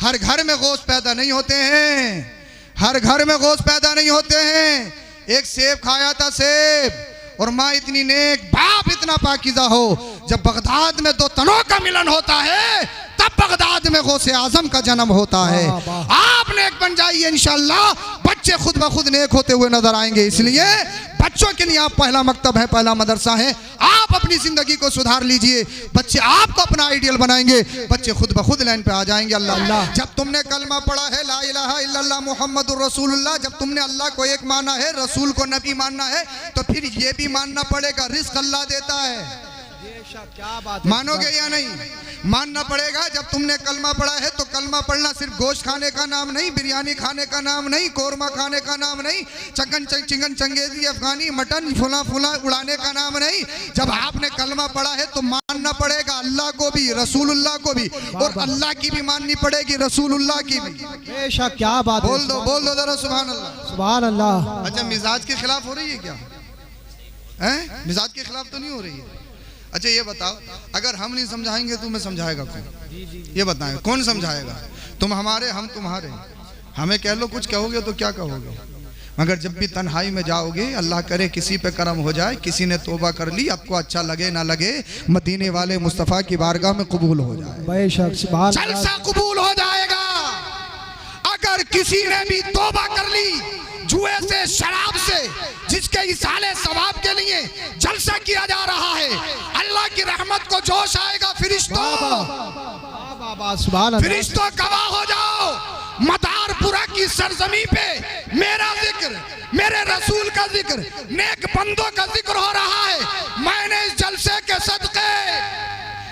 हर घर में गोश्त पैदा नहीं होते हैं, हर घर में गोश्त पैदा नहीं होते हैं। एक सेब खाया था, सेब, और माँ इतनी नेक, बाप इतना पाकीज़ा हो। जब बगदाद में दो तनों का मिलन होता है तब बगदाद में गौसे आजम का जन्म होता है। आप नेक बन जाइए, इंशाअल्लाह बच्चे खुद ब खुद नेक होते हुए नजर आएंगे। इसलिए बच्चों के लिए आप पहला मकतब है, पहला मदरसा है। आप अपनी जिंदगी को सुधार लीजिए, बच्चे आपको अपना आइडियल बनाएंगे, बच्चे खुद ब खुद लाइन पे आ जाएंगे। अल्लाह, जब तुमने कलमा पढ़ा है ला इलाहा इल्लल्लाह मुहम्मदुर रसूलुल्लाह, जब तुमने अल्लाह को एक माना है, रसूल को नबी मानना है, तो फिर ये भी मानना पड़ेगा रिज़्क़ अल्लाह देता है। क्या बात, मानोगे या नहीं? मानना पड़ेगा। जब तुमने कलमा पढ़ा है तो कलमा पढ़ना सिर्फ गोश्त खाने का नाम नहीं, बिरयानी खाने का नाम नहीं, कोरमा खाने का नाम नहीं, चिकन चंगेजी अफगानी मटन फुला फुला उड़ाने का नाम नहीं। जब आपने कलमा पढ़ा है तो मानना पड़ेगा अल्लाह को भी, रसूलुल्लाह को भी, और अल्लाह की भी माननी पड़ेगी, रसूलुल्लाह की भी। बेशक, क्या बात, बोल दो जरा सुभान अल्लाह, सुभान अल्लाह। अच्छा, मिजाज के खिलाफ हो रही है क्या? है मिजाज के खिलाफ तो नहीं हो रही है? अच्छा ये बताओ, अगर हम नहीं समझाएंगे तुम्हें समझाएगा कौन? ये बताएं, कौन समझाएगा? तुम हमारे, हम तुम्हारे। हमें कह लो कुछ कहोगे तो क्या कहोगे? मगर जब भी तन्हाई में जाओगे, अल्लाह करे किसी पे करम हो जाए, किसी ने तौबा कर ली, आपको अच्छा लगे ना लगे, मदीने वाले मुस्तफ़ा की बारगाह में कबूल हो जाए, बेशक, सुभान अल्लाह, जलसा कबूल हो जाएगा। अगर किसी ने भी तौबा कर ली जुए से, शराब से, जिसके इसाले सवाब के लिए जलसा किया जा रहा है, अल्लाह की रहमत को जोश आएगा। फरिश्तों गवाह हो जाओ, मदारपुरा की सरजमी पे मेरा जिक्र, मेरे रसूल का जिक्र, नेक बंदों का जिक्र हो रहा है। मैंने इस जलसे के सदके,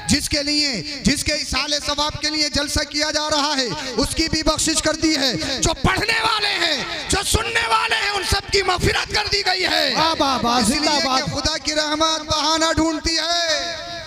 जिसके लिए, जिसके इसाले सवाब के लिए जलसा किया जा रहा है, उसकी भी बख्शिश कर दी है। जो पढ़ने वाले हैं, जो सुनने वाले हैं, उन सब की मग़फ़िरत कर दी गई है। इसलिए खुदा की रहमत बहाना ढूंढती है।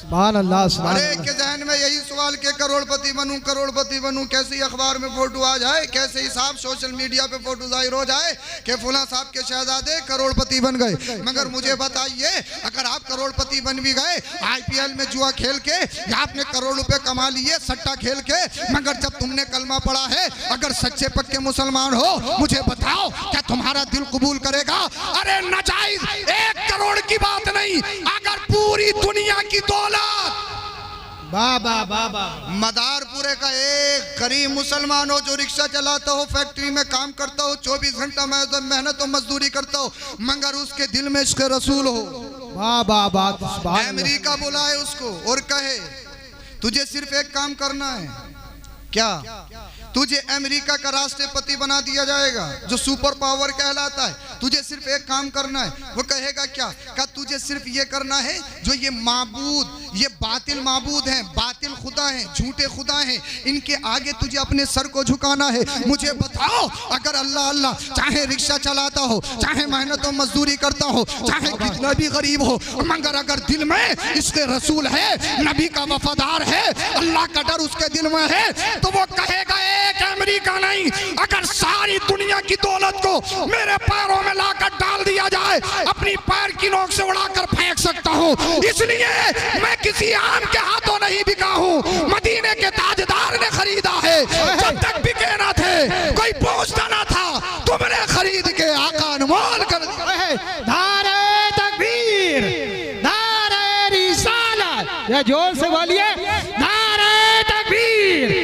सुभान अल्लाह, सुभान अल्लाह। के जहन में यही सवाल के करोड़पति बनूं, करोड़पति बनूं, कैसे अखबार में फोटो आ जाए, कैसे हिसाब सोशल मीडिया पे फोटो जाहिर हो जाए कि फुला साहब के शहजादे करोड़पति बन गए। मगर मुझे बताइए, अगर आप करोड़पति बन भी गए, IPL में जुआ खेल के, या आपने करोड़ रुपए कमा लिए सट्टा खेल के, मगर जब तुमने कलमा पढ़ा है, अगर सच्चे पक्के मुसलमान हो, मुझे बताओ क्या तुम्हारा दिल कबूल करेगा? अरे नाजायज 1 करोड़ की बात नहीं, अगर पूरी दुनिया की दौलत, बाबा बाबा, मदारपुरे का एक गरीब मुसलमान हो जो रिक्शा चलाता हो, फैक्ट्री में काम करता हो, 24 घंटा मेहनत और मजदूरी करता हो, मगर उसके दिल में इश्क़ रसूल हो, अमेरिका बुलाए उसको और कहे तुझे सिर्फ एक काम करना है, क्या? तुझे अमेरिका का राष्ट्रपति बना दिया जाएगा, जो सुपर पावर कहलाता है। तुझे सिर्फ एक काम करना है। वो कहेगा क्या? क्या तुझे सिर्फ ये करना है, जो ये माबूद, ये बातिल माबूद हैं, बातिल खुदा हैं, झूठे खुदा हैं, इनके आगे तुझे अपने सर को झुकाना है। मुझे बताओ, अगर अल्लाह अल्लाह चाहे रिक्शा चलाता हो, चाहे मेहनत और मजदूरी करता हो, चाहे कितना भी गरीब हो, मगर अगर दिल में इसके रसूल है, नबी का वफादार है, अल्लाह का डर उसके दिल में है, तो वो कहेगा एक अमेरिका नहीं, अगर सारी दुनिया की दौलत को मेरे पैरों में लाकर डाल दिया जाए, अपनी पैर की नोक से उड़ाकर फेंक सकता हूँ। इसलिए मैं किसी आम के हाथों नहीं बिका हूँ, मदीने के ताजदार ने खरीदा है। जब तक बिके ना थे, कोई पूछता ना था, तुमने खरीद के आका अनमोल कर दिया। नारे तकबीर, नारे रिसालत, या जोर से बोलिए, नारे तकबीर,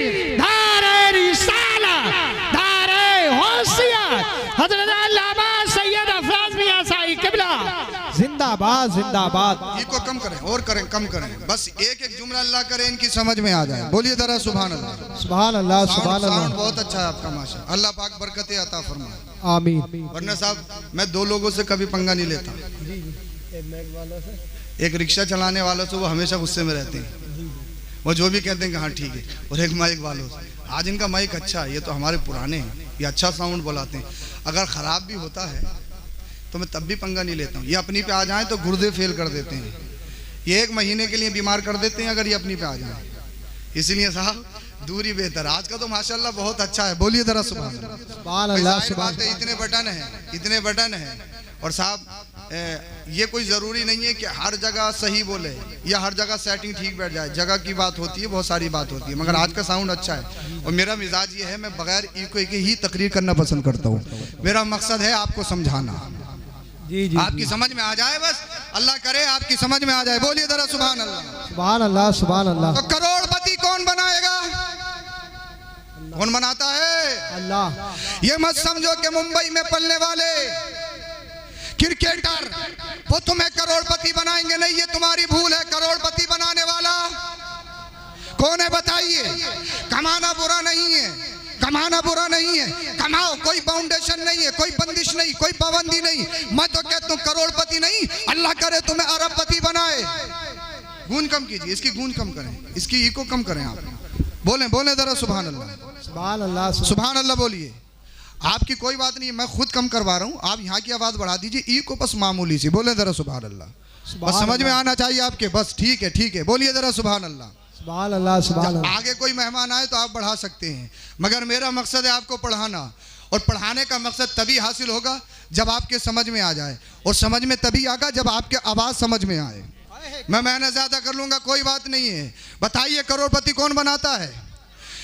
जिंदाबाद जिंदाबाद। इनको कम करें और करें, कम करें, बस एक एक जुमला अल्लाह करे इनकी समझ में आ जाए। बोलिए जरा सुभान अल्लाह, सुभान अल्लाह, सुभान अल्लाह। बहुत अच्छा है आपका, माशा अल्लाह पाक बरकतें अता फरमाए, आमीन। वरना साहब मैं 2 लोगों से कभी पंगा नहीं लेता। एक रिक्शा चलाने वालों से वो हमेशा गुस्से में रहते हैं, वो जो भी कहते हैं कि हाँ ठीक है, और एक माइक वालों से, आज इनका माइक अच्छा है, ये तो हमारे पुराने हैं, ये अच्छा साउंड बुलाते हैं, अगर ख़राब भी होता है तो मैं तब भी पंगा नहीं लेता हूँ। ये अपनी पे आ जाएं तो गुर्दे फेल कर देते हैं, ये 1 महीने के लिए बीमार कर देते हैं अगर ये अपनी पे आ जाए। इसलिए साहब दूरी बेहतर। आज का तो माशाल्लाह बहुत अच्छा है, बोलिए जरा सुभान अल्लाह। सुभान अल्लाह, इतने बटन हैं, इतने बटन हैं, और साहब ये कोई ज़रूरी नहीं है कि हर जगह सही बोले या हर जगह सेटिंग ठीक बैठ जाए। जगह की बात होती है, बहुत सारी बात होती है, मगर आज का साउंड अच्छा है। और मेरा मिजाज ये है, मैं बगैर इको के ही तकरीर करना पसंद करता हूँ। मेरा मकसद है आपको समझाना, जी जी, आपकी समझ में आ जाए, बस अल्लाह करे आपकी समझ में आ जाए। बोलिए जरा सुभान अल्लाह। सुभान अल्लाह, सुभान अल्लाह। तो करोड़पति कौन बनाएगा? कौन बनाता है? अल्लाह। ये मत समझो कि मुंबई में पलने वाले क्रिकेटर वो तुम्हें करोड़पति बनाएंगे, नहीं, ये तुम्हारी भूल है। करोड़पति बनाने वाला कौन है बताइए? कमाना बुरा नहीं है, कमाना बुरा नहीं है, कमाओ, कोई बाउंडेशन नहीं है, कोई बंदिश नहीं, कोई पाबंदी नहीं। मैं तो कहता हूं करोड़पति नहीं, अल्लाह करे तुम्हें अरबपति बनाए। गूंज कम कीजिए, इसकी गूंज कम करें, इसकी इको कम करें। आप बोलें, बोलें जरा सुभान अल्लाह, सुभान अल्लाह, सुभान अल्लाह बोलिए। आपकी कोई बात नहीं है, मैं खुद कम करवा रहा हूँ, आप यहाँ की आवाज़ बढ़ा दीजिए, ई को बस मामूली सी बोले जरा सुभान अल्लाह, बस समझ में आना चाहिए आपके, बस ठीक है, ठीक है, बोलिए जरा सुभान अल्लाह, सुभान अल्लाह, सुभान अल्लाह। आगे कोई मेहमान आए तो आप बढ़ा सकते हैं, मगर मेरा मकसद है आपको पढ़ाना। और पढ़ाने का मकसद तभी हासिल होगा जब आपके समझ में आ जाए, और समझ में तभी आएगा जब आपके आवाज़ समझ में आए। मैं मेहनत ज़्यादा कर लूँगा, कोई बात नहीं है। बताइए करोड़पति कौन बनाता है?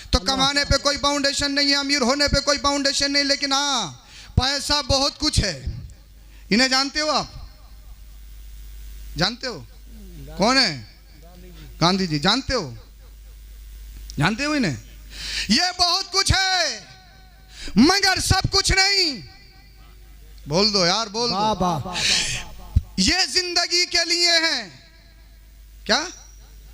तो कमाने पे कोई बाउंडेशन नहीं है, अमीर होने पे कोई बाउंडेशन नहीं, लेकिन हाँ पैसा बहुत कुछ है। इन्हें जानते हो आप? जानते हो कौन है? गांधी जी। जानते हो? जानते हो इन्हें? ये बहुत कुछ है मगर सब कुछ नहीं। बोल दो यार, बोल दो। ये जिंदगी के लिए है। क्या?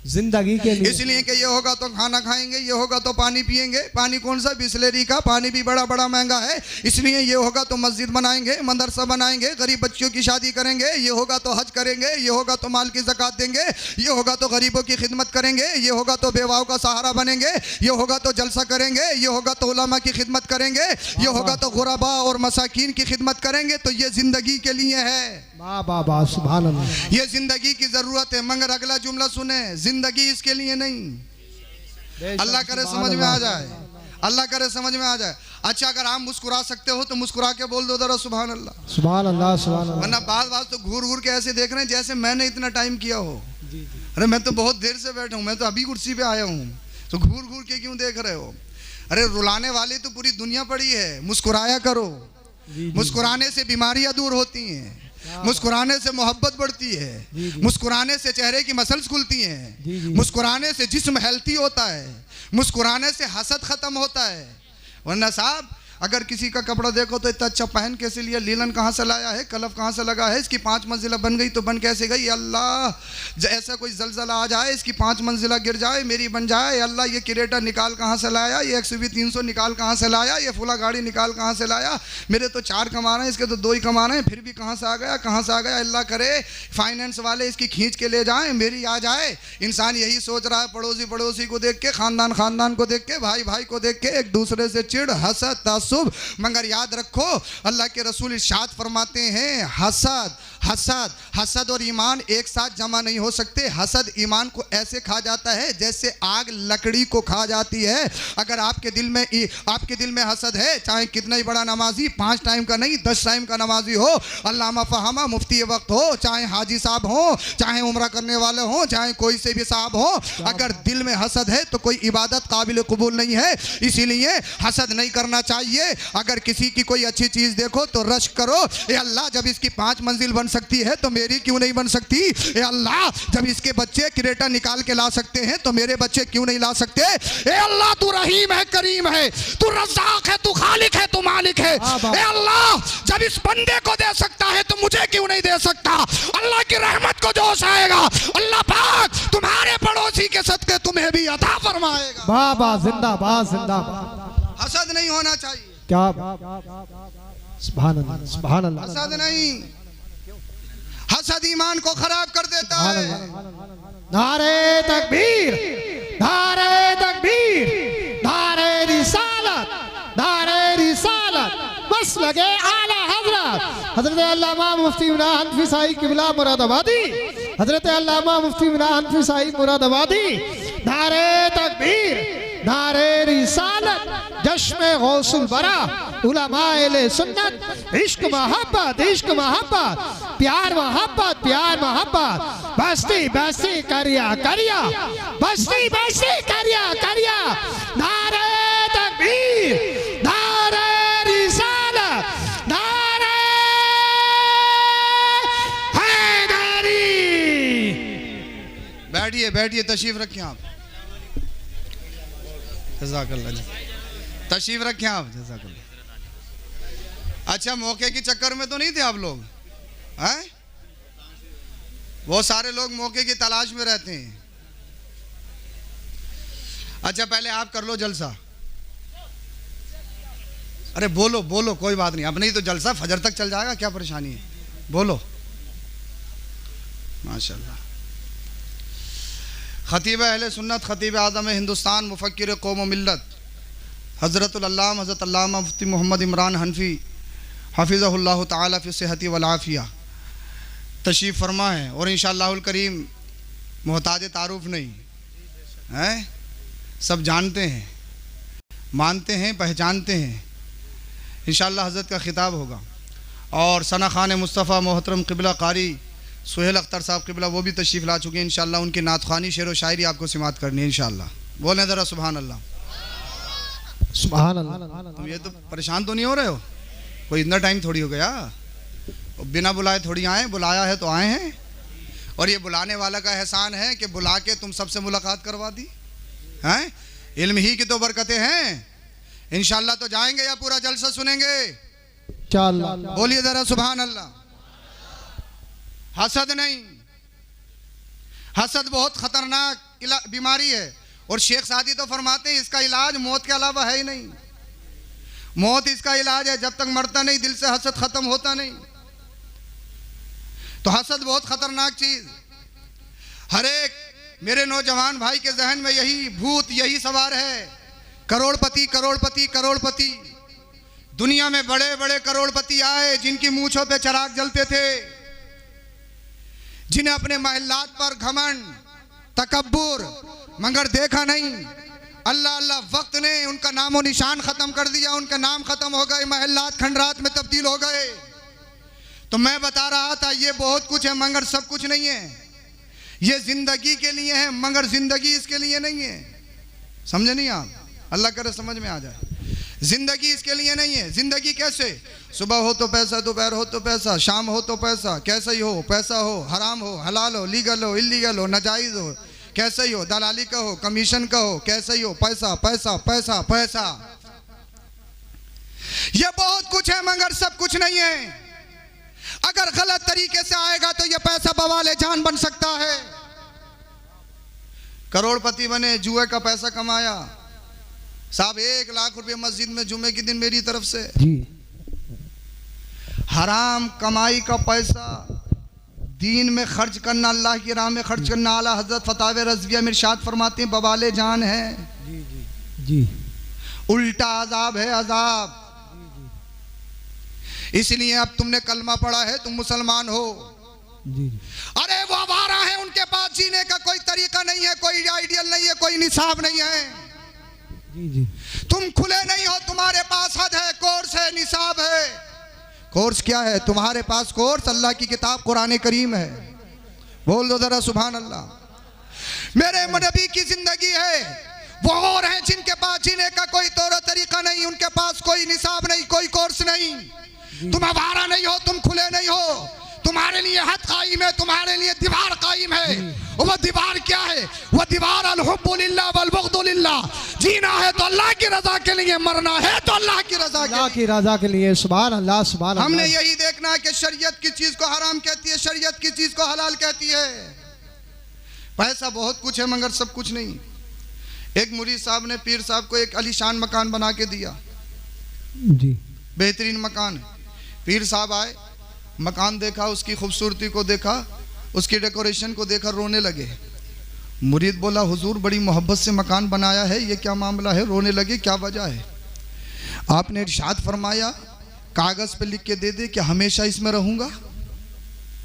जिंदगी के लिए। इसलिए कि ये होगा तो खाना खाएंगे, ये होगा तो पानी पिएंगे। पानी कौन सा? बिस्लेरी का। पानी भी बड़ा बड़ा महंगा है। इसलिए ये होगा तो मस्जिद बनाएंगे, मदरसा बनाएंगे, गरीब बच्चियों की शादी करेंगे, ये होगा तो हज करेंगे, ये होगा तो माल की ज़कात देंगे, ये होगा तो गरीबों की खिदमत करेंगे, ये होगा तो बेवाओं का सहारा बनेंगे, ये होगा तो जलसा करेंगे, ये होगा तो उलमा की खिदमत करेंगे, ये होगा तो गुरबा और मसाकीन की खिदमत करेंगे। तो ये जिंदगी के लिए है। वाह, सुभान अल्लाह। ये जिंदगी की जरूरत है, मगर अगला जुमला सुने, जिंदगी इसके लिए नहीं। अल्लाह करे समझ में आ जाए, अल्लाह करे समझ में आ जाए। अच्छा, अगर आप मुस्कुरा सकते हो तो मुस्कुरा के बोल दो जरा सुभान अल्लाह, सुभान अल्लाह, सुभान अल्लाह। वरना बात तो घूर घूर के ऐसे देख रहे हैं जैसे मैंने इतना टाइम किया हो। अरे मैं तो बहुत देर से बैठा हूँ, मैं तो अभी कुर्सी पे आया हूँ, तो घूर घूर के क्यों देख रहे हो? अरे रुलाने वाली तो पूरी दुनिया पड़ी है, मुस्कुराया करो। मुस्कुराने से बीमारियां दूर होती हैं, मुस्कुराने से मोहब्बत बढ़ती है, मुस्कुराने से चेहरे की मसल्स खुलती हैं, मुस्कुराने से जिस्म हेल्थी होता है, मुस्कुराने से हसद खत्म होता है। वरना साहब अगर किसी का कपड़ा देखो तो इतना अच्छा पहन कैसे लिया, लीलन कहाँ से लाया है, कलफ कहाँ से लगा है, इसकी 5 मंजिला बन गई तो बन कैसे गई? अल्लाह, ऐसा कोई जलजला आ जाए, इसकी 5 मंजिला गिर जाए, मेरी बन जाए। अल्लाह, ये क्रेटा निकाल कहाँ से लाया, ये XUV 300 निकाल कहाँ से लाया, ये फुला गाड़ी निकाल कहाँ से लाया? मेरे तो 4 कमा रहे हैं, इसके तो 2 ही कमा रहे हैं, फिर भी कहाँ से आ गया, कहाँ से आ गया? अल्लाह करे फाइनेंस वाले इसकी खींच के ले जाएं, मेरी आ जाए। इंसान यही सोच रहा है, पड़ोसी पड़ोसी को देख के, खानदान खानदान को देख के, भाई भाई को देख के, एक दूसरे से चिड़, हसद, तासुब। मगर याद रखो, अल्लाह के रसूल इरशाद फरमाते हैं, हसद और ईमान एक साथ जमा नहीं हो सकते। हसद ईमान को ऐसे खा जाता है जैसे आग लकड़ी को खा जाती है। अगर आपके दिल में हसद है, चाहे कितना ही बड़ा नमाजी, 5 टाइम का नहीं 10 टाइम का नमाजी हो, अल्लामा फहामा मुफ्ती वक्त हो, चाहे हाजी साहब हो, चाहे उम्रा करने वाले हो, चाहे कोई से भी साहब हो, अगर दिल में हसद है तो कोई इबादत काबिल कबूल नहीं है। इसीलिए हसद नहीं करना चाहिए। अगर किसी की कोई अच्छी चीज देखो तो रश करो, ए अल्लाह, जब इसकी 5 मंजिल बन सकती है तो मेरी क्यों नहीं बन सकती? ए अल्लाह, जब इसके बच्चे क्रेटा निकाल के ला सकते हैं तो मेरे बच्चे क्यों नहीं ला सकते? ए अल्लाह, तू रहीम है, करीम है, तू रज़्ज़ाक़ है, तू खालिक है, तू मालिक है। ए अल्लाह, जब इस बंदे को दे सकता है तो मुझे क्यों नहीं दे सकता? अल्लाह की रहमत को जोश आएगा, अल्लाह पाक तुम्हारे पड़ोसी के सदके तुम्हें भी अता फरमाएगा। वाह, जिंदाबाद, जिंदाबाद। हसद नहीं होना चाहिए। क्या? सुभान अल्लाह, सुभान अल्लाह। हसद नहीं, हसद ईमान को खराब कर देता है। नारे तकबीर, नारे तकबीर, नारे रिसालत, नारे रिसालत। बस लगे आला हजरत अल्लामा मुफ्ती इमरान हनफी साहिब किबला मुरादाबादी, हजरत अल्लामा मुफ्ती इमरान हनफी साहिब मुरादाबादी। नारे तकबीर, नारे रिसालत, जश्न गौसुल बरा, उलमाए सुन्नत, इश्क मोहब्बत, इश्क मोहब्बत, प्यार मोहब्बत, प्यार मोहब्बत, बस्ती बस्ती करिया करिया, बस्ती बस्ती करिया करिया, नारे तकबीर, नारे रिसालत, नारे हैदरी। बैठिए बैठिए, तशरीफ रखें आप। जज़ाकल्लाह जी, तशरीफ रखें आप। जज़ाकल्लाह। अच्छा, मौके के चक्कर में तो नहीं थे आप लोग? हैं? बहुत सारे लोग मौके की तलाश में रहते हैं। अच्छा, पहले आप कर लो जलसा। अरे बोलो बोलो, कोई बात नहीं, अब नहीं तो जलसा फजर तक चल जाएगा, क्या परेशानी है, बोलो। माशाल्लाह। खतीब अहले सुन्नत, खतीब आज़म हिंदुस्तान, मुफक्किर कौम व मिल्लत, हज़रतुल अल्लामा हज़रत अल्लामा मुफ्ती मोहम्मद इमरान हनफी हफ़िज़हुल्लाह ताला फ़ी सेहती वल आफ़िया तशरीफ़ फरमा है। और इंशाअल्लाहुल करीम मोहताज तारुफ नहीं हैं, सब जानते हैं, मानते हैं, पहचानते हैं। इंशाअल्लाह हज़रत का ख़िताब होगा। और सना खान मुस्तफ़ा मोहतरम क़िबला कारी सुहेल अख्तर साहब क़िबला, वो भी तशरीफ़ ला चुके हैं। इंशाअल्लाह उनकी नातख़्वानी शेर व शायरी आपको सिमात करनी है इंशाअल्लाह। बोलें ज़रा सुभान अल्लाह। सुभान अल्लाह। तुम ये तो परेशान तो नहीं हो रहे हो? कोई इतना टाइम थोड़ी हो गया, बिना बुलाए थोड़ी आए, बुलाया है तो आए हैं। और ये बुलाने वाला का एहसान है कि बुला के तुम सबसे मुलाकात करवा दी हैं। इल्म ही की तो बरकतें हैं। इंशाअल्लाह तो जाएंगे या पूरा जलसा सुनेंगे? इंशाअल्लाह। बोलिए जरा सुभान अल्लाह। हसद नहीं, हसद बहुत खतरनाक बीमारी है। और शेख सादी तो फरमाते हैं इसका इलाज मौत के अलावा है ही नहीं। मौत इसका इलाज है, जब तक मरता नहीं दिल से हसद खत्म होता नहीं। तो हसद बहुत खतरनाक चीज। हर एक मेरे नौजवान भाई के जहन में यही भूत, यही सवार है, करोड़पति करोड़पति करोड़पति। दुनिया में बड़े बड़े करोड़पति आए जिनकी मूंछों पे चिराग जलते थे, जिन्हें अपने महल्लात पर घमंड, तकब्बुर, मगर देखा नहीं। अल्लाह अल्लाह वक्त ने उनका नामो निशान खत्म कर दिया, उनका नाम खत्म हो गए, महल्लात खंडरात में तब्दील हो गए। तो मैं बता रहा था ये बहुत कुछ है मगर सब कुछ नहीं है। ये जिंदगी के लिए है मगर जिंदगी इसके लिए नहीं है। समझे नहीं आप? अल्लाह करे समझ में आ जाए। जिंदगी इसके लिए नहीं है। जिंदगी कैसे? सुबह हो तो पैसा, दोपहर हो तो पैसा, शाम हो तो पैसा, कैसा ही हो, पैसा हो, हराम हो, हलाल हो, लीगल हो, इलीगल हो, नाजायज हो, कैसा ही हो, दलाली का हो, कमीशन का हो, कैसा ही हो, पैसा पैसा पैसा पैसा। ये बहुत कुछ है मगर सब कुछ नहीं है। अगर गलत तरीके से आएगा तो ये पैसा बवाले जान बन सकता है। करोड़पति बने, जुए का पैसा कमाया। साहब 1 लाख रुपए मस्जिद में जुमे के दिन मेरी तरफ से जी। हराम कमाई का पैसा दीन में खर्च करना, अल्लाह की राह में खर्च करना, आला हजरत फतावे रज़विया में इरशाद फरमाते हैं बवाले जान है। जी जी जी। उल्टा अजाब है, अजाब। इसलिए अब तुमने कलमा पढ़ा है, तुम मुसलमान हो। जी। अरे वो आवारा है, उनके पास जीने का कोई तरीका नहीं है, कोई आइडियल नहीं है, कोई निसाब नहीं है। जी जी। तुम खुले नहीं हो, तुम्हारे पास हद है, कोर्स है, निसाब है। कोर्स क्या है तुम्हारे पास? कोर्स अल्लाह की किताब कुरान करीम है। बोल दो जरा सुभान अल्लाह। मेरे नबी की जिंदगी है। वो और हैं जिनके पास जीने का कोई तौर तरीका नहीं, उनके पास कोई निसाब नहीं, कोई कोर्स नहीं। तुम आवारा नहीं हो, तुम खुले नहीं हो, तुम्हारे लिए हद कायम है, तुम्हारे लिए दीवार कायम है। वो दीवार क्या है? वो दीवार अल-हुब्बु लिल्लाह वल बुग़्दु लिल्लाह। जीना है तो अल्लाह की रजा के लिए, मरना है तो अल्लाह की रजा के लिए। अल्लाह की रजा के लिए। सुभान अल्लाह सुभान अल्लाह। हमने यही देखना है कि शरीयत की चीज को हराम कहती है, शरीयत की चीज को हलाल कहती है। पैसा बहुत कुछ है मगर सब कुछ नहीं। एक मुरीद साहब ने पीर साहब को एक आलीशान मकान बना के दिया। जी। बेहतरीन मकान है। पीर साहब आए, मकान देखा, उसकी खूबसूरती को देखा, उसकी डेकोरेशन को देखा, रोने लगे। मुरीद बोला हुजूर बड़ी मोहब्बत से मकान बनाया है, ये क्या मामला है, रोने लगे, क्या वजह है? आपने इरशाद फरमाया कागज पे लिख के दे दे कि हमेशा इसमें रहूंगा।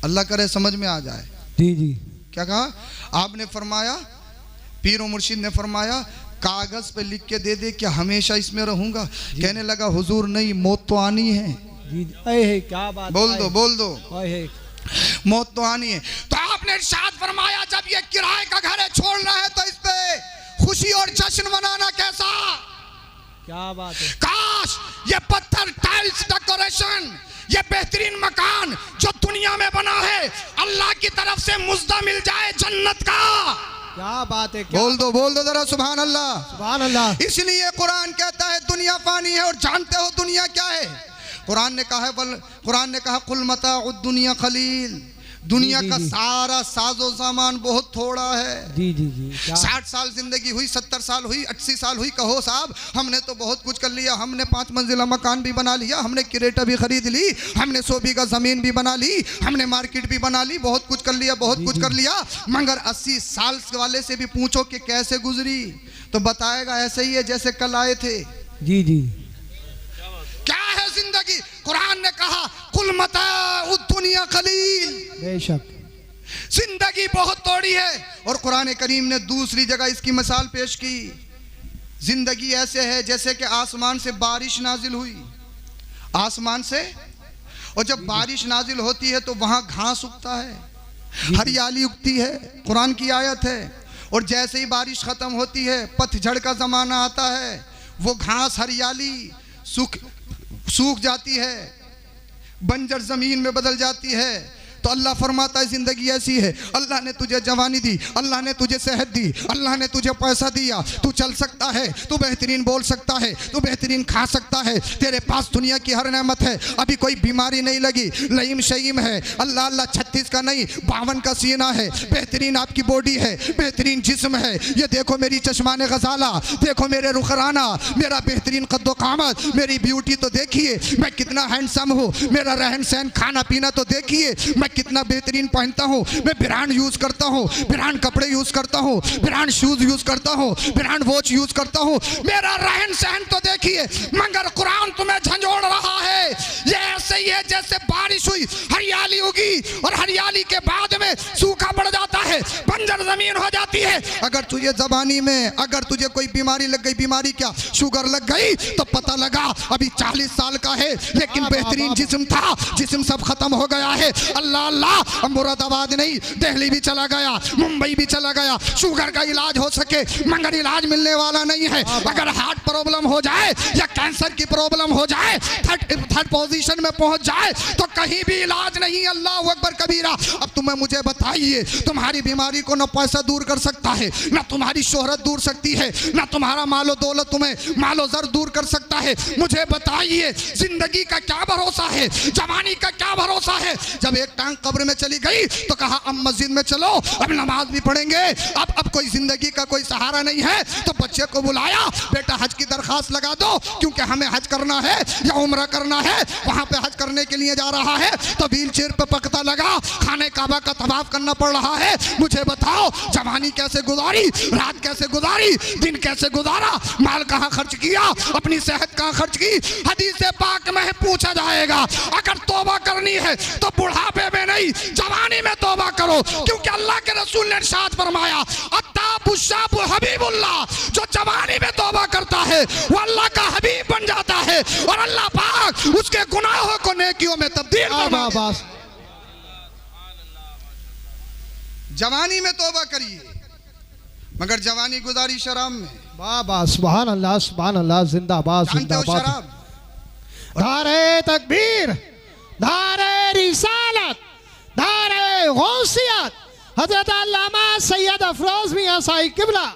अल्लाह करे समझ में आ जाए। जी जी। क्या कहा आपने? फरमाया, पीर और मुर्शिद ने फरमाया कागज पे लिख के दे दे, क्या हमेशा इसमें रहूंगा? कहने लगा हुजूर नहीं, मौत तो आनी है। जी है, क्या बात, बोल दो बोल दो, है मौत तो आनी है। तो आपने इरशाद फरमाया जब ये किराए का घर है, छोड़ना है तो इस पे खुशी और जश्न मनाना कैसा? क्या बात है। काश ये पत्थर, टाइल्स, डेकोरेशन, ये बेहतरीन मकान जो दुनिया में बना है, अल्लाह की तरफ से मुज्जा मिल जाए जन्नत का। क्या बात है। बोल दो जरा सुभान अल्लाह, सुभान अल्लाह। इसलिए कुरान कहता है दुनिया फानी है। और जानते हो दुनिया क्या है? कुरान ने कहा कुल मताउद दुनिया खलील, दुनिया का सारा साजो सामान बहुत थोड़ा है। जी जी जी। 60 साल जिंदगी हुई, 70 साल हुई, 80 साल हुई, कहो साहब हमने तो बहुत कुछ कर लिया। हमने 5 मंजिला मकान भी बना लिया, हमने क्रेटा भी खरीद ली, हमने 100 बीघा जमीन भी बना ली, हमने मार्केट भी बना ली, बहुत कुछ कर लिया, बहुत कुछ कर लिया। मगर 80 साल वाले से भी पूछो कि कैसे गुजरी, तो बताएगा ऐसे ही है जैसे कल आए थे। जी जी। क्या है जिंदगी? कुरान ने कहा कुल मताउद दुनिया कलील, बेशक जिंदगी बहुत थोड़ी है। और कुरान करीम ने दूसरी जगह इसकी मिसाल पेश की, जिंदगी ऐसे है जैसे कि आसमान से बारिश नाजिल हुई, आसमान से, और जब बारिश नाजिल होती है तो वहां घास उगता है, हरियाली उगती है, कुरान की आयत है। और जैसे ही बारिश खत्म होती है, पतझड़ का जमाना आता है, वो घास हरियाली सूख जाती है, बंजर जमीन में बदल जाती है। तो अल्लाह फरमाता है जिंदगी ऐसी है। अल्लाह ने तुझे जवानी दी, अल्लाह ने तुझे सेहत दी, अल्लाह ने तुझे पैसा दिया, तू चल सकता है, तू बेहतरीन बोल सकता है, तू बेहतरीन खा सकता है, तेरे पास दुनिया की हर नेमत है, अभी कोई बीमारी नहीं लगी, लईम शईम है, अल्लाह अल्लाह 36 का नहीं 52 का सीना है, बेहतरीन आपकी बॉडी है, बेहतरीन जिस्म है। ये देखो मेरी चश्मान गजाला, देखो मेरे रुखराना, मेरा बेहतरीन कद्दो कामत, मेरी ब्यूटी तो देखिए, मैं कितना हैंडसम हूँ, मेरा रहन सहन खाना पीना तो देखिए, मैं कितना बेहतरीन पहनता हूँ, मैं ब्रांड यूज करता हूँ, ब्रांड कपड़े यूज करता हूँ, ब्रांड शूज यूज करता हूँ, ब्रांड वॉच यूज करता हूँ, मेरा रहन सहन तो देखिए। मगर कुरान तुम्हें झंझोड़ रहा है, ये ऐसे ही है जैसे बारिश हुई, हरियाली उगी और हरियाली के बाद में सूखा पड़ जाता है, बंजर जमीन हो जाती है। अगर तुझे जबानी में अगर तुझे कोई बीमारी लग गई, बीमारी क्या, शुगर लग गई, तो पता लगा अभी 40 साल का है, लेकिन बेहतरीन जिस्म था, जिस्म सब खत्म हो गया है। अल्लाह अल्लाह, मुरादाबाद नहीं दिल्ली भी चला गया, मुंबई भी चला गया, शुगर का इलाज हो सके, मगर इलाज मिलने वाला नहीं है। अगर हार्ट प्रॉब्लम हो जाए या कैंसर की प्रॉब्लम हो जाए, थर्ड पोजीशन में पहुंच जाए, तो कहीं भी इलाज नहीं। अल्लाह अकबर कबीरा। अब तुम्हें मुझे बताइए, तुम्हारी बीमारी को न पैसा दूर कर सकता है, न तुम्हारी शोहरत दूर सकती है, न तुम्हारा मालो दौलत तुम्हें मालो जर दूर कर सकता है। मुझे बताइए जिंदगी का क्या भरोसा है, जवानी का क्या भरोसा है? जब एक टांग कब्र में चली गई तो कहा अब मस्जिद में चलो, अब नमाज भी पढ़ेंगे। अब कोई जिंदगी का कोई सहारा नहीं है, तो बच्चे को बुलाया, बेटा हज की दरखास्त लगा दो, क्योंकि हमें हज करना है या उम्रा करना है, वहां पे हज करने के लिए जा रहा है। तो व्हील चेयर पे पकता लगा, खाने काबा का तवाफ करना पड़ रहा है। मुझे बताओ जवानी कैसे गुजारी, रात कैसे गुजारी, दिन कैसे गुजारा, माल कहाँ खर्च किया, अपनी सेहत कहाँ खर्च की? हदीस पाक में पूछा जाएगा, अगर तौबा करनी है तो बुढ़ापे में नहीं, जवानी में तौबा करो, क्योंकि अल्लाह के रसूल ने इरशाद फरमाया अत्ताबुशाबु हबीबुल्लाह, जो जवानी में तौबा करता है वो अल्लाह का हबीब बन जाता है, और अल्लाह पाक उसके गुनाहों को नेकियों में तब्दील फरमा देता है। जवानी में तौबा करिए, मगर जवानी गुजारी शराब में। बाबा सुभान अल्लाह, सुभान अल्लाह, जिंदाबाद जिंदाबाद। शराब, नारे तकबीर, नारे रिसालत, नारे गौसियत, हजरत अल्लामा सैयद अफरोज मियां साहिब किबला,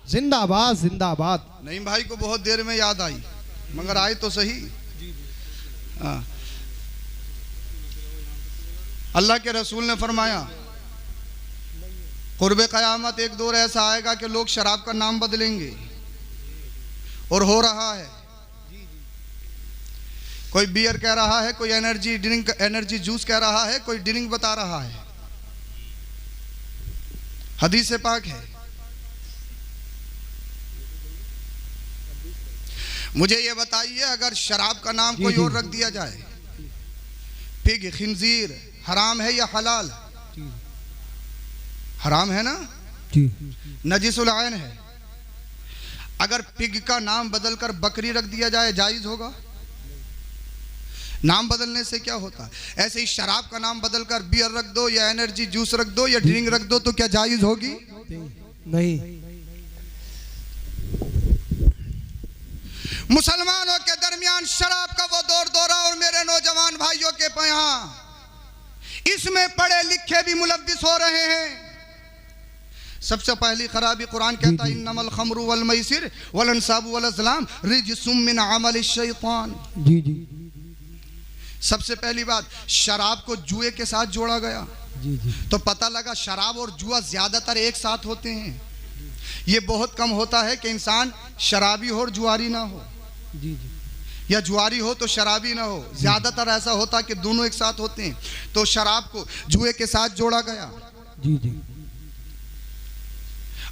जिंदाबाद जिंदाबाद। नईम भाई को बहुत देर में याद आई, मगर आए तो सही। अल्लाह के रसूल ने फरमाया कुर्बे क़यामत एक दौर ऐसा आएगा कि लोग शराब का नाम बदलेंगे, और हो रहा है। कोई बियर कह रहा है, कोई एनर्जी ड्रिंक, एनर्जी जूस कह रहा है, कोई ड्रिंक बता रहा है। हदीस पाक है। मुझे ये बताइए, अगर शराब का नाम कोई और रख दिया जाए, पिग, खिंजीर, हराम है या हलाल? हराम है ना, नजिसुल ऐन है। अगर पिग का नाम बदलकर बकरी रख दिया जाए जायज होगा? नाम बदलने से क्या होता है? ऐसे ही शराब का नाम बदलकर बियर रख दो या एनर्जी जूस रख दो या ड्रिंक रख दो तो क्या जायज होगी? नहीं। मुसलमानों के दरमियान शराब का वो दौर दौरा और मेरे नौजवान भाइयों के यहाँ इसमें पढ़े लिखे भी मुलव्विस हो रहे हैं। सबसे पहली खराबी कुरान कहता है इन्नमल खमरु वल मैसिर वल अंसाबु वल अज़लाम रिजसुम मिन अमलिश शैतान। जी जी। सबसे पहली बात, शराब को जुए के साथ जोड़ा गया। जी जी। तो पता लगा शराब और जुआ ज्यादातर एक साथ होते हैं। ये बहुत कम होता है कि इंसान शराबी हो और जुआरी ना हो। जी जी। या जुआरी हो तो शराबी ना हो। ज्यादातर ऐसा होता है कि दोनों एक साथ होते हैं। तो शराब को जुए के साथ जोड़ा गया। जी जी।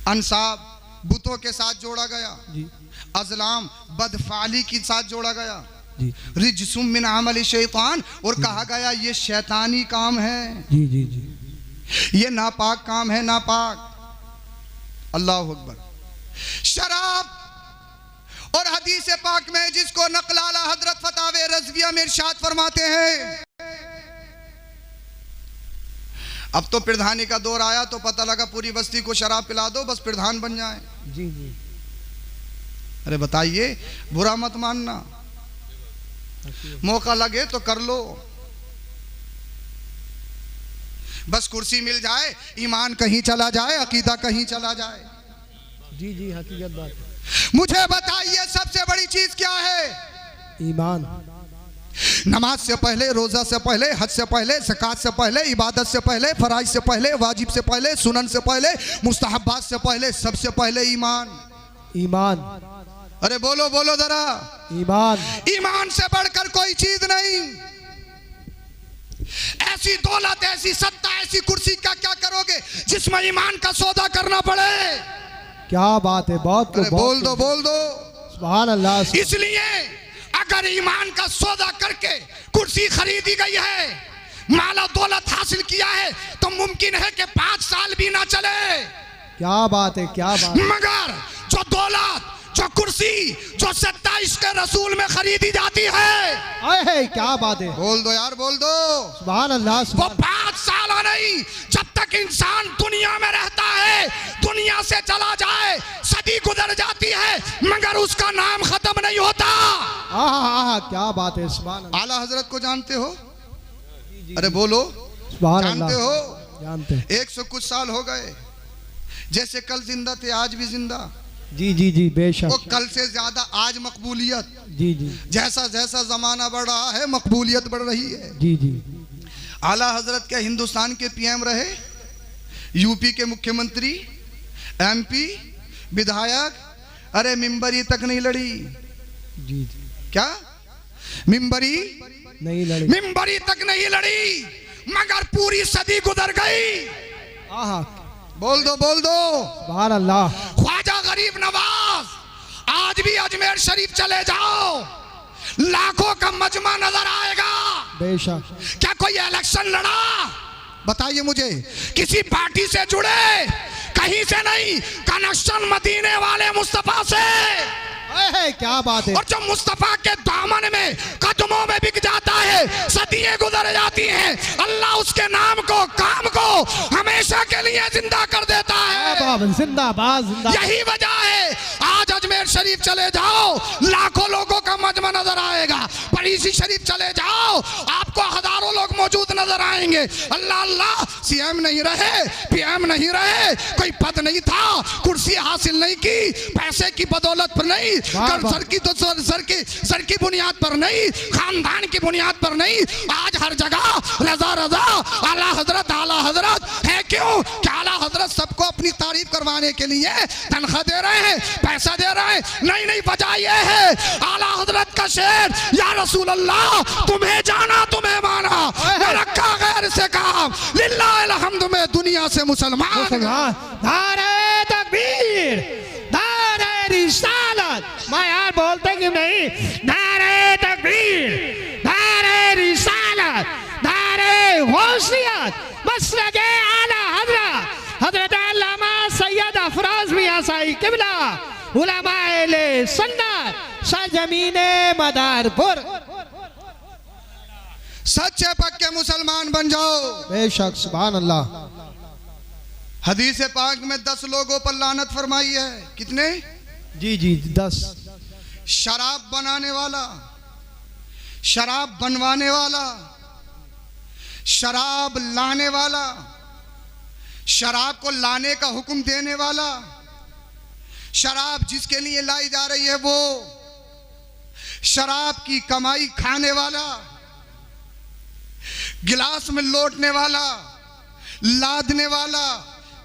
अंसाब बुतों के साथ जोड़ा गया। जी। अज़लाम बदफाली के साथ जोड़ा गया। जी। रिजसुम मिन अमल शैतान, और कहा गया ये शैतानी काम है। जी जी जी। ये नापाक काम है, नापाक। अल्लाह अकबर। शराब और हदीस पाक में जिसको नकलाला हजरत फतावे रज़विया में इरशाद फरमाते हैं। अब तो प्रधानी का दौर आया तो पता लगा पूरी बस्ती को शराब पिला दो बस प्रधान बन जाए। जी जी। अरे बताइए, बुरा मत मानना, मौका लगे तो कर लो, बस कुर्सी मिल जाए, ईमान कहीं चला जाए, अकीदा कहीं चला जाए। जी जी, हकीकत बात है। मुझे बताइए सबसे बड़ी चीज क्या है? ईमान। नमाज से पहले, रोजा से पहले, हज से पहले, ज़कात से पहले, इबादत से पहले, फराइज से पहले, वाजिब से पहले, सुनन से पहले, मुस्तहब्बात से पहले, सबसे पहले ईमान। ईमान। अरे बोलो बोलो जरा। ईमान। ईमान से बढ़कर कोई चीज नहीं। ऐसी दौलत, ऐसी सत्ता, ऐसी कुर्सी का क्या करोगे जिसमें ईमान का सौदा करना पड़े? क्या बात है, बहुत अरे बोल दो बोल दो। सुभान अल्लाह। इसलिए अगर ईमान का सौदा करके कुर्सी खरीदी गई है, माला दौलत हासिल किया है, तो मुमकिन है कि 5 साल भी ना चले। क्या बात है, क्या बात। मगर जो दौलत, जो कुर्सी, जो सत्ता इसके रसूल में खरीदी जाती है, अरे क्या बात है, बोल दो यार, बोल दो। सुभान अल्लाह। वो 5 साल नहीं, जब तक इंसान दुनिया में रहता है, दुनिया से चला जाए, सदी गुजर जाती है, मगर उसका नाम खत्म नहीं होता। क्या बात है, सुभान अल्लाह। आला हजरत को जानते हो? अरे बोलो, सुभान अल्लाह। जानते हो? जानते हैं। 100 कुछ साल हो गए, जैसे कल जिंदा थे आज भी जिंदा। जी जी जी, बेशक। वो कल से ज्यादा आज मकबूलियत। जी जी। जैसा जैसा जमाना बढ़ रहा है मकबूलियत बढ़ रही है। जी जी। आला हजरत के हिंदुस्तान के पीएम रहे, यूपी के मुख्यमंत्री, एमपी, विधायक, अरे मिंबरी तक नहीं लड़ी। जी जी। क्या मिंबरी नहीं लड़ी? मिंबरी तक नहीं लड़ी, मगर पूरी सदी गुजर गई। बोल दो बोल दो। सुभान अल्लाह। ख्वाजा गरीब नवाज, आज भी अजमेर शरीफ चले जाओ, लाखों का मजमा नजर आएगा। बेशक। क्या कोई इलेक्शन लड़ा? बताइए मुझे, किसी पार्टी से जुड़े? कहीं से नहीं, कनेक्शन मदीने वाले मुस्तफा से। क्या बात है। और जो मुस्तफा के दामन में, कदमों में बिक जाता है, सदियां गुजर जाती हैं, अल्लाह उसके नाम को, काम को हमेशा के लिए जिंदा कर देता है। जिंदाबाद जिंदाबाद। यही वजह है आज अजमेर शरीफ चले जाओ, लाखों लोगों का मजमा नजर आएगा। परीसी शरीफ चले जाओ, आपको हजारों लोग मौजूद नजर आएंगे। अल्लाह अल्लाह, सीएम नहीं रहे, पीएम नहीं रहे, कोई पद नहीं था, कुर्सी हासिल नहीं की, पैसे की बदौलत पर नहीं, सर की बुनियाद पर नहीं, खानदान की बुनियाद पर नहीं, आज हर जगह रजा रजा, आला हजरत है। क्यों? क्या आला हजरत सबको अपनी तारीफ करवाने के लिए तनख्वाह दे रहे हैं, पैसा दे रहे हैं? नहीं नहीं, वजह यह है आला हजरत का शेर, या रसूल अल्लाह, तुम्हें जाना तुम्हें माना, रखा गैर से काम, लिल्लाह अलहम्दु में दुनिया से मुसलमान। नारे तकबीर, नारे रिसालत। मैं यार बोलते क्यों नहीं? नारे तकबीर, नारे रिसालत, नारे गौसियत, मसलके आला हजरत हजरत अल्लामा सैयद अफरोज मियां साई किबला उलमाए सुन्नत सरजमीने मदारपुर। सच्चे पक्के मुसलमान बन जाओ। बेशक, सुभान अल्लाह। हदीस पाक में 10 लोगों पर लानत फरमाई है। कितने? जी जी 10। शराब बनाने वाला, शराब बनवाने वाला, शराब लाने वाला, शराब को लाने का हुक्म देने वाला, शराब जिसके लिए लाई जा रही है वो, शराब की कमाई खाने वाला, गिलास में लौटने वाला, लादने वाला,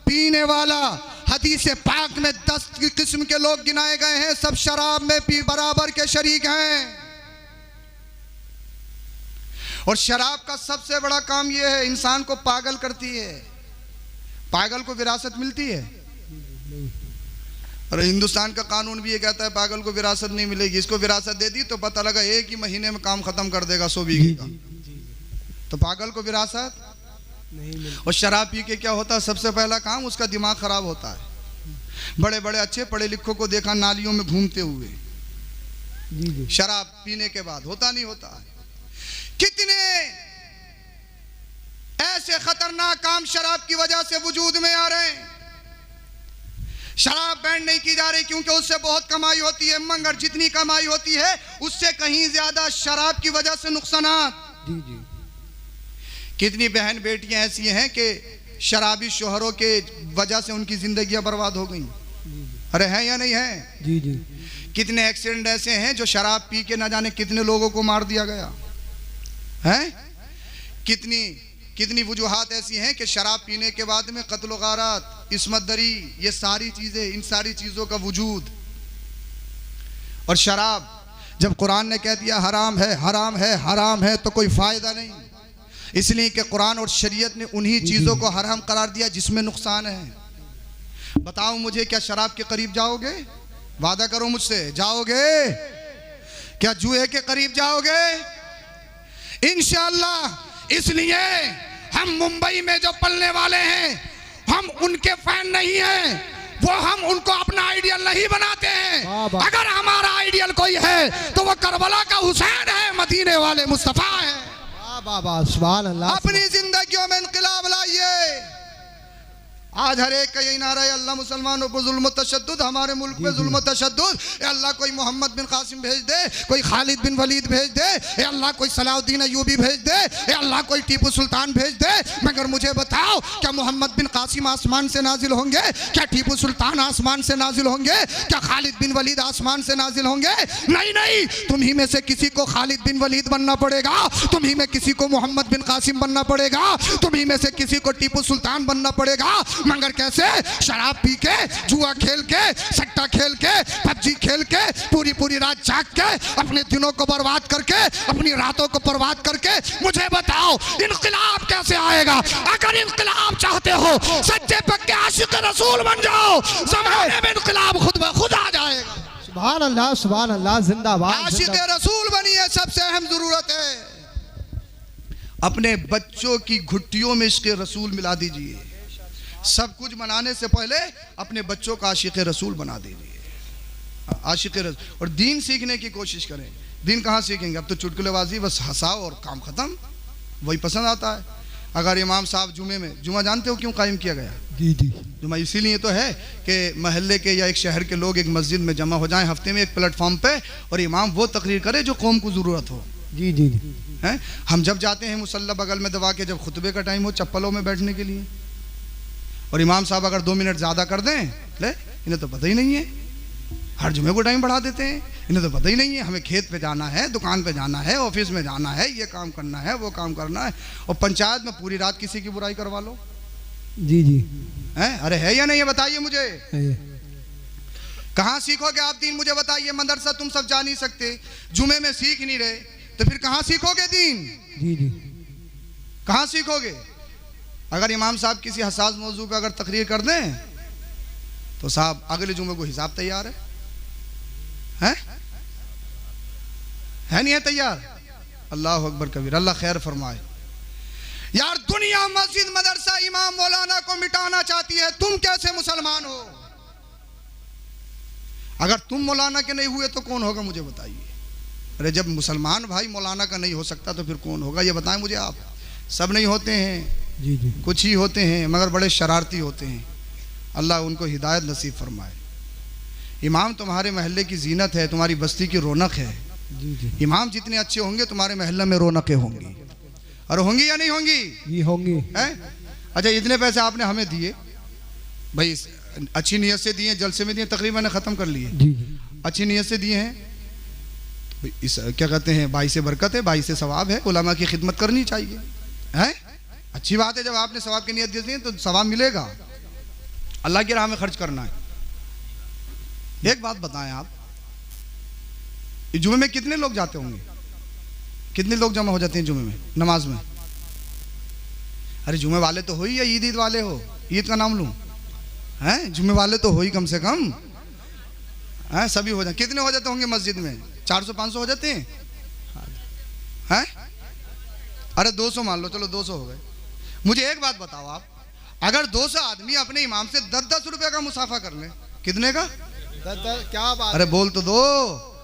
पीने वाला। हदीस पाक में 10 किस्म के लोग गिनाए गए हैं, सब शराब में पी बराबर के शरीक हैं। और शराब का सबसे बड़ा काम यह है, इंसान को पागल करती है। पागल को विरासत मिलती है? और हिंदुस्तान का कानून भी ये कहता है पागल को विरासत नहीं मिलेगी। इसको विरासत दे दी तो पता लगा 1 ही महीने में काम खत्म कर देगा 100 बीघे का। तो पागल को विरासत नहीं। और शराब पी के क्या होता है? सबसे पहला काम उसका दिमाग खराब होता है। बड़े बड़े अच्छे पढ़े लिखों को देखा नालियों में घूमते हुए शराब पीने के बाद। होता नहीं होता है? कितने ऐसे खतरनाक काम शराब की वजह से वजूद में आ रहे हैं। शराब बैन नहीं की जा रही क्योंकि उससे बहुत कमाई होती है, मगर जितनी कमाई होती है उससे कहीं ज्यादा शराब की वजह से नुकसानात। कितनी बहन बेटियां ऐसी हैं कि शराबी शोहरों के वजह से उनकी जिंदगियां बर्बाद हो गई। अरे है या नहीं है? जी जी। कितने एक्सीडेंट ऐसे हैं जो शराब पी के ना जाने कितने लोगों को मार दिया गया है। कितनी वजूहात ऐसी हैं कि शराब पीने के बाद में कत्ल गारत, इस्मत दरी, ये सारी चीजें, इन सारी चीजों का वजूद। और शराब जब कुरान ने कह दिया हराम है, हराम है, हराम है, तो कोई फायदा नहीं, इसलिए कि कुरान और शरीयत ने उन्हीं चीजों को हराम करार दिया जिसमें नुकसान है। बताओ मुझे, क्या शराब के करीब जाओगे? वादा करो मुझसे, जाओगे? क्या जुए के करीब जाओगे? इंशाअल्लाह। इसलिए हम मुंबई में जो पलने वाले हैं, हम उनके फैन नहीं हैं, वो हम उनको अपना आइडियल नहीं बनाते हैं। अगर हमारा आइडियल कोई है तो वो करबला का हुसैन है, मदीने वाले मुस्तफा है। सुभान अल्लाह। अपनी जिंदगियों में इनकलाब लाइए। आज हर एक का यही नारा है, अल्लाह मुसलमानों पर जुल्म तशद्दुद, हमारे मुल्क में जुल्म तशद्दुद। अल्लाह कोई मोहम्मद बिन कासिम भेज दे, कोई खालिद बिन वलीद भेज दे, अल्लाह कोई सलाउद्दीन अय्यूबी भेज दे, अल्लाह कोई टीपू सुल्तान भेज दे। मगर मुझे बताओ, क्या मोहम्मद बिन कासिम आसमान से नाजिल होंगे? क्या टीपू सुल्तान आसमान से नाजिल होंगे? क्या खालिद बिन वलीद आसमान से नाजिल होंगे? नहीं नहीं, तुम ही में से किसी को खालिद बिन वलीद बनना पड़ेगा, तुम ही में किसी को मोहम्मद बिन कासिम बनना पड़ेगा, तुम ही में से किसी को टीपू सुल्तान बनना पड़ेगा। मगर कैसे? शराब पी के, जुआ खेल के, सट्टा खेल के, पबजी खेल के, पूरी रात जाग के, अपने दिनों को बर्बाद करके, अपनी रातों को बर्बाद करके। मुझे बताओ इनकलाब कैसे आएगा? अगर इनकलाब चाहते हो, सच्चे पक्के आशिक रसूल बन जाओ, ज़माने में इनकलाब खुद ब खुद आ जाएगा। सुभान अल्लाह, सुभान अल्लाह, जिंदाबाद। आशिक रसूल बनिए, सबसे अहम जरूरत है। अपने बच्चों की घुट्टियों में इश्क़ रसूल मिला दीजिए। सब कुछ मनाने से पहले अपने बच्चों का आशिक रसूल बना दीजिए। आशिक रसूल। और दीन सीखने की कोशिश करें। दीन कहाँ सीखेंगे? अब तो चुटकुलेबाजी, बस हंसाओ और काम खत्म, वही पसंद आता है। अगर इमाम साहब जुमे में, जुमा जानते हो क्यों कायम किया गया? जी जी। जुमा इसीलिए तो है कि महल्ले के या एक शहर के लोग एक मस्जिद में जमा हो जाएं हफ्ते में एक प्लेटफॉर्म पे, और इमाम वो तकरीर करे जो कौम को ज़रूरत हो। जी जी हैं? हम जब जाते हैं मुसल्ला बगल में दबा के, जब खुतबे का टाइम हो चप्पलों में बैठने के लिए, और इमाम साहब अगर 2 मिनट ज़्यादा कर दें, ले इन्हें तो पता ही नहीं है, हर जुमे को टाइम बढ़ा देते हैं, इन्हें तो पता ही नहीं है हमें खेत पे जाना है, दुकान पे जाना है, ऑफिस में जाना है, ये काम करना है, वो काम करना है। और पंचायत में पूरी रात किसी की बुराई करवा लो। जी जी। हैं? अरे है या नहीं है? बताइए मुझे, कहाँ सीखोगे आप दीन? मुझे बताइए। मदरसा तुम सब जा नहीं सकते, जुमे में सीख नहीं रहे, तो फिर कहाँ सीखोगे दीन? जी जी। कहाँ सीखोगे? अगर इमाम साहब किसी हसास मौजू पे अगर तकरीर कर दें तो साहब अगले जुमे को हिसाब तैयार है नहीं है तैयार? अल्लाह अकबर कबीर, अल्लाह खैर फरमाए। यार दुनिया मस्जिद मदरसा इमाम मौलाना को मिटाना चाहती है, तुम कैसे मुसलमान हो? अगर तुम मौलाना के नहीं हुए तो कौन होगा मुझे बताइए। अरे जब मुसलमान भाई मौलाना का नहीं हो सकता तो फिर कौन होगा, ये बताएं मुझे आप। सब नहीं होते हैं जी जी, कुछ ही होते हैं, मगर बड़े शरारती होते हैं। अल्लाह उनको हिदायत नसीब फरमाए। इमाम तुम्हारे महल्ले की जीनत है, तुम्हारी बस्ती की रौनक है। जी जी, इमाम जितने अच्छे होंगे तुम्हारे महल्ले में रौनकें होंगी। और होंगी या नहीं होंगी? ये होंगे। हैं? अच्छा, इतने पैसे आपने हमें दिए भाई, अच्छी नीयत से दिए, जलसे में दिए, तकरीबन ख़त्म कर लिए, जी जी, अच्छी नीयत से दिए हैं। इस क्या कहते हैं, भाई से बरकत है, भाई से सवाब है, उलमा की खिदमत करनी चाहिए। हैं? अच्छी बात है, जब आपने सवाब की नीयत दी है तो सवाब मिलेगा। अल्लाह की राह में खर्च करना है। एक बात बताएं आप, जुमे में कितने लोग जाते होंगे? कितने लोग जमा हो जाते हैं जुमे में नमाज में? अरे जुमे वाले तो हो ही, या ईद वाले हो? ईद का नाम लूं? हैं? जुमे वाले तो हो ही कम से कम। हैं? सभी हो जाए। कितने हो जाते होंगे मस्जिद में? 400-500 हो जाते हैं? हैं? अरे 200 मान लो, चलो 200 हो गए। मुझे एक बात बताओ आप, अगर 200 आदमी अपने इमाम से 10-10 रुपए का मुसाफा कर ले, कितने का? क्या बात। अरे बोल तो दो।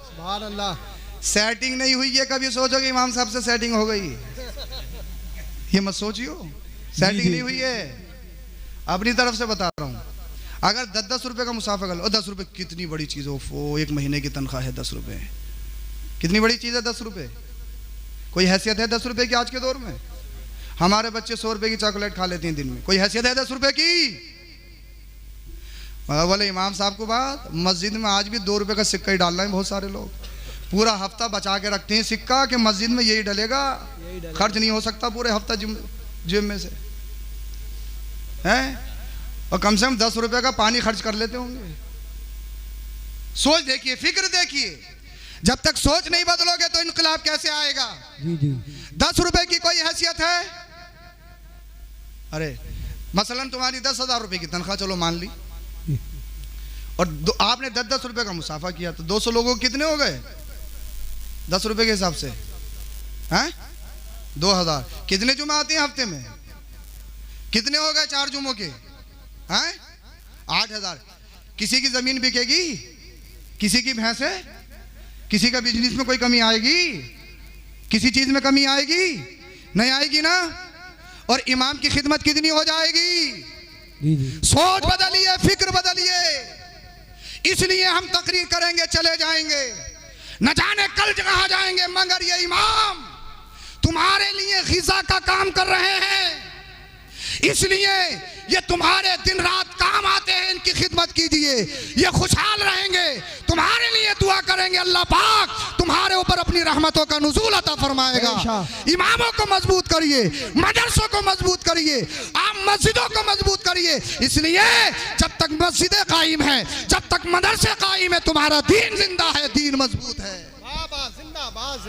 सुभान अल्लाह। सेटिंग नहीं हुई है, कभी सोचो कि इमाम साहब से सेटिंग हो गई, ये मत सोचियो। सेटिंग नहीं हुई है, अपनी तरफ से बता रहा हूँ। अगर 10-10 रुपए का मुसाफा कर लो, 10 रुपए कितनी बड़ी चीज़ हो, एक महीने की तनख्वाह है 10 रुपए, कितनी बड़ी चीज़ है 10 रुपए। कोई हैसियत है 10 रुपए की आज के दौर में? हमारे बच्चे 100 रुपए की चॉकलेट खा लेते हैं दिन में, कोई हैसियत है 10 रुपए की? बोले इमाम साहब को बात, मस्जिद में आज भी 2 रुपए का सिक्का ही डालना है। बहुत सारे लोग पूरा हफ्ता बचा के रखते हैं सिक्का कि मस्जिद में यही डलेगा, खर्च नहीं हो सकता पूरे हफ्ता जिम में से, हैं? और कम से कम 10 रुपए का पानी खर्च कर लेते होंगे। सोच देखिए, फिक्र देखिए, जब तक सोच नहीं बदलोगे तो इनकलाब कैसे आएगा? जी जी, 10 रुपए की कोई हैसियत है? अरे मसलन तुम्हारी 10,000 रुपए की तनख्वाह, चलो मान ली, और आपने 10-10 रुपए का मुसाफा किया, तो 200 लोगों के कितने हो गए 10 रुपए के हिसाब से? हैं? 2000। कितने जुमे आते हैं हफ्ते में? कितने हो गए 4 जुमों के? हैं? 8000। किसी की जमीन बिकेगी? किसी की भैंस है? किसी का बिजनेस में कोई कमी आएगी? किसी चीज में कमी आएगी? नहीं आएगी ना। और इमाम की खिदमत कितनी हो जाएगी? जी जी, सोच बदलिए, फिक्र बदलिए। इसलिए हम तकरीर करेंगे, चले जाएंगे, न जाने कल कहां जाएंगे, मगर ये इमाम तुम्हारे लिए ग़िज़ा का काम कर रहे हैं, इसलिए ये तुम्हारे दिन रात काम आते हैं। इनकी खिदमत कीजिए, ये खुशहाल रहेंगे, तुम्हारे लिए दुआ करेंगे, अल्लाह पाक तुम्हारे ऊपर अपनी रहमतों का नुज़ूल अता फरमाएगा। इमामों को मजबूत करिए, मदरसों को मजबूत करिए, आप मस्जिदों को मजबूत करिए। इसलिए जब तक मस्जिदें कायम हैं, जब तक मदरसे कायम है, तुम्हारा दीन जिंदा है, दीन मजबूत है।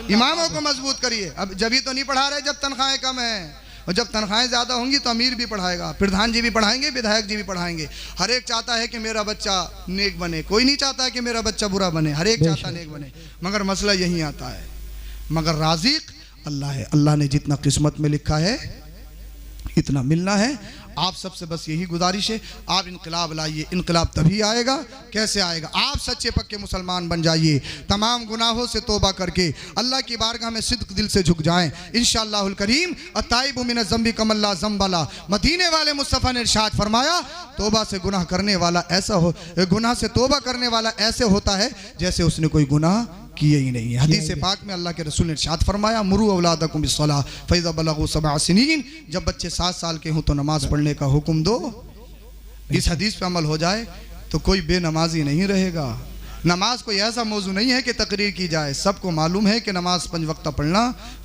इमामों को मजबूत करिए। अब जब ही तो नहीं पढ़ा रहे जब तनख्वाहें कम है, और जब तनख्वाहें ज़्यादा होंगी तो अमीर भी पढ़ाएगा, प्रधान जी भी पढ़ाएंगे, विधायक जी भी पढ़ाएंगे। हर एक चाहता है कि मेरा बच्चा नेक बने, कोई नहीं चाहता है कि मेरा बच्चा बुरा बने, हर एक चाहता है नेक बने। मगर मसला यही आता है, मगर राज़िक अल्लाह है। अल्लाह ने जितना किस्मत में लिखा है इतना मिलना है। आप सबसे बस यही गुजारिश है, आप इनकलाब लाइए। इनकलाब तभी आएगा, कैसे आएगा? आप सच्चे पक्के मुसलमान बन जाइए, तमाम गुनाहों से तौबा करके अल्लाह की बारगाह में सिद्क दिल से झुक जाएं। इंशाअल्लाहुल करीम अताइबु मिनज़ ज़ंबि कमल्ला ज़ंबला। मदीने वाले मुस्तफ़ा ने इरशाद फरमाया, तौबा से गुनाह करने वाला ऐसा हो, गुनाह से तौबा करने वाला ऐसे होता है जैसे उसने कोई गुनाह किए ही नहीं है। हदीस पाक में अल्लाह के रसूल ने इरशाद फरमाया, मुरू औलादकुम बिस्सलाह फ़इज़ा बलगू 7 सिनीन। जब बच्चे 7 साल के हों तो नमाज पढ़ने का हुक्म दो। इस हदीस पे अमल हो जाए तो कोई बेनमाजी नहीं रहेगा। नमाज कोई ऐसा मौजू नहीं है कि तकरीर की जाए, सबको मालूम है कि नमाज 5 वक्त पढ़ना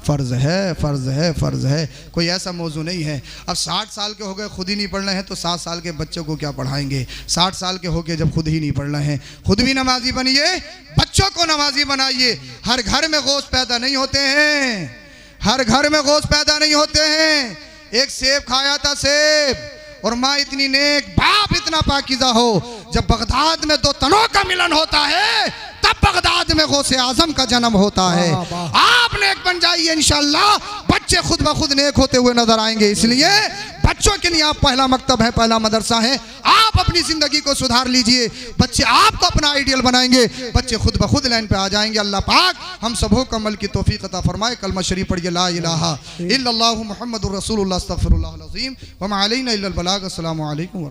फ़र्ज़ है, फ़र्ज़ है, फ़र्ज़ है, कोई ऐसा मौजू नहीं है। अब 60 साल के हो गए खुद ही नहीं पढ़ना है तो 7 साल के बच्चों को क्या पढ़ाएंगे? 60 साल के हो गए जब खुद ही नहीं पढ़ना है, खुद भी नमाजी बनिए, बच्चों को नमाजी बनाइए। हर घर में गोश्त पैदा नहीं होते हैं, हर घर में गोश्त पैदा नहीं होते हैं। एक सेब खाया था, सेब, और माँ इतनी नेक, बाप इतना पाकीज़ा हो, जब बगदाद में 2 तनों का मिलन होता है तब बगदाद में गौसे आजम का जन्म होता है। आप नेक बन जाइए, इंशाअल्लाह बच्चे खुद ब खुद नेक होते हुए नजर आएंगे। इसलिए बच्चों के लिए आप पहला मकतब है, पहला मदरसा है। आप अपनी जिंदगी को सुधार लीजिए, बच्चे आपको अपना आइडियल बनाएंगे, बच्चे खुद ब खुद लाइन पे आ जाएंगे। अल्लाह पाक हम सबों को अमल की तौफीक अता फरमाए। कलमा शरीफ पढ़िए, ला इलाहा इल्लल्लाहु मुहम्मदुर रसूलुल्लाह अस्तगफिरुल्लाहल अज़ीम व मा अलैना इल्लल बलाग। अस्सलामु अलैकुम।